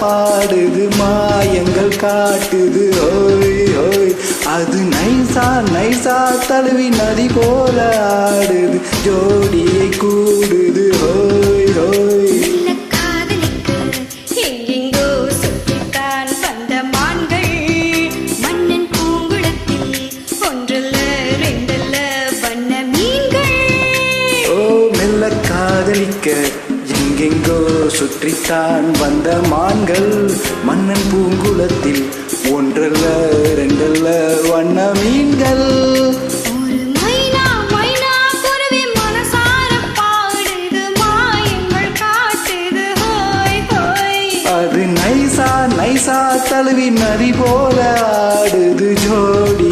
பாடுது மாயங்கள் காட்டுது ஓய் ஓய் அது நைசா நைசா தழுவி நதி போல ஆடுது ஜோடியை கூடுது ஓய் ஓய் காதலிக்க எங்கெங்கோ சுற்றித்தான் வந்த மான்கள் மன்னன் பூங்குளத்தில் ஒன்றல்ல ரெண்டல்ல வண்ண மீன்கள் அது நைசா நைசா தழுவி நதி போல ஆடுது ஜோடி